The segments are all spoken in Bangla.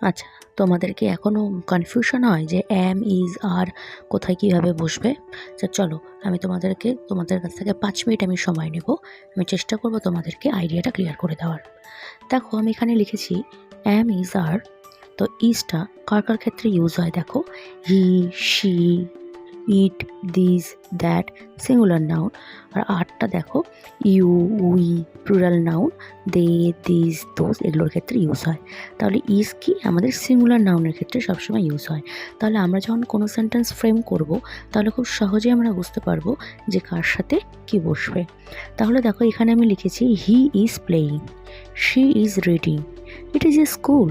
আচ্ছা, তোমাদেরকে এখনও কনফিউশন হয় যে অ্যাম, ইজ, আর কোথায় কীভাবে বসবে? চলো, আমি তোমাদের কাছ থেকে 5 মিনিট আমি সময় নেব। আমি চেষ্টা করব তোমাদেরকে আইডিয়াটা ক্লিয়ার করে দেওয়ার। দেখো, আমি এখানে লিখেছি অ্যাম, ইজ, আর। তো ইজটা কার কার ক্ষেত্রে ইউজ হয় দেখো, he, she, it, this, that, singular noun. আর আরটা দেখো, you, we, plural noun, they, this, those, এগুলোর ক্ষেত্রে ইউজ হয়। তাহলে ইজ কি আমাদের সিঙ্গুলার নাউনের ক্ষেত্রে সবসময় ইউজ হয়। তাহলে আমরা যখন কোনো সেন্টেন্স ফ্রেম করব, তাহলে খুব সহজেই আমরা বুঝতে পারবো যে কার সাথে কি বসবে। তাহলে দেখো, এখানে আমি লিখেছি he is playing, she is reading, it is a school,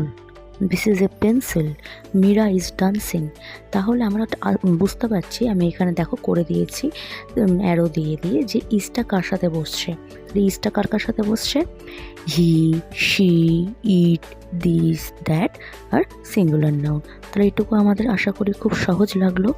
this is a pencil, Meera is dancing. তাহলে আমরা বুঝতে পারছি, আমি এখানে দেখো করে দিয়েছি অ্যারো দিয়ে দিয়ে যে ইজটা কার সাথে বসছে। ইজটা কার কার সাথে বসছে, he, she, it, this, that আর সিঙ্গুলার নাউন। তাহলে এটুকু আমাদের আশা করি খুব সহজ লাগলো।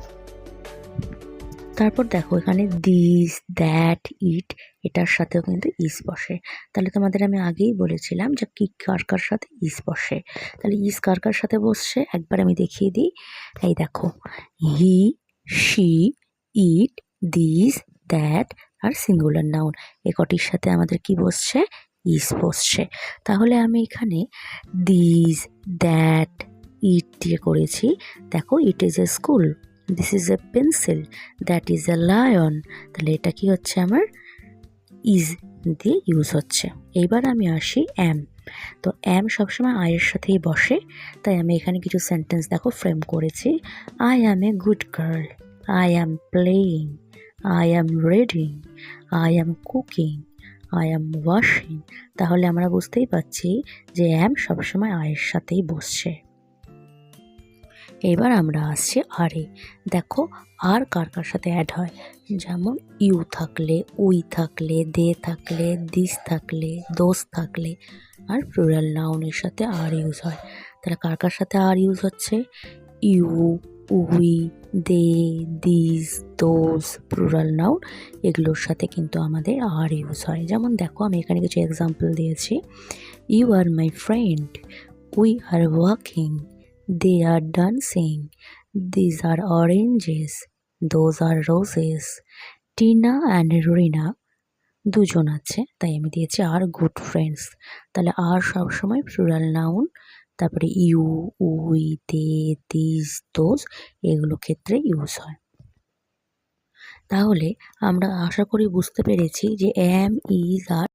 তারপর দেখো, এখানে দিস, দ্যাট, ইট, এটার সাথেও কিন্তু ইজ বসে। তাহলে তোমাদের আমি আগেই বলেছিলাম যে কি কার কার সাথে ইজ বসে। তাহলে ইজ কার কার সাথে বসছে একবার আমি দেখিয়ে দিই। এই দেখো, he, she, it, this, that আর সিঙ্গুলার নাউন, এ কটির সাথে আমাদের কি বসছে, ইজ বসছে। তাহলে আমি এখানে দিস, দ্যাট, ইট দিয়ে করেছি। দেখো, ইট is a school, this is a pencil, that is a lion. তাহলে এটা কি হচ্ছে, আমার ইজ দিয়ে ইউজ হচ্ছে। এইবার আমি আসি অ্যাম। তো অ্যাম সবসময় আয়ের সাথেই বসে, তাই আমি এখানে কিছু সেন্টেন্স দেখো ফ্রেম করেছি। I am a good girl, I am playing, I am reading, I am cooking, I am washing. তাহলে আমরা বুঝতেই পারছি যে অ্যাম সবসময় আয়ের সাথেই বসছে। এবার আমরা আসছি আরে। দেখো, আর কার কার সাথে অ্যাড হয়, যেমন ইউ থাকলে, উই থাকলে, দে থাকলে, দিস থাকলে, দোজ থাকলে আর প্লুরাল নাউনের সাথে আর ইউজ হয়। তাহলে কার কার সাথে আর ইউজ হচ্ছে, you, we, they, this, those, plural noun, এগুলোর সাথে কিন্তু আমাদের আর ইউজ হয়। যেমন দেখো, আমি এখানে কিছু এক্সাম্পল দিয়েছি। You are my friend, we are walking, they are dancing, these are oranges, those are roses, Tina and Rina দুজন আছে, তাই আমি দিয়েছি আর গুড ফ্রেন্ডস। তাহলে আর সবসময় প্লুরাল নাউন, তারপরে you, we, they, this, those, এগুলো ক্ষেত্রে ইউজ হয়। তাহলে আমরা আশা করি বুঝতে পেরেছি যে অ্যাম, ইজ আর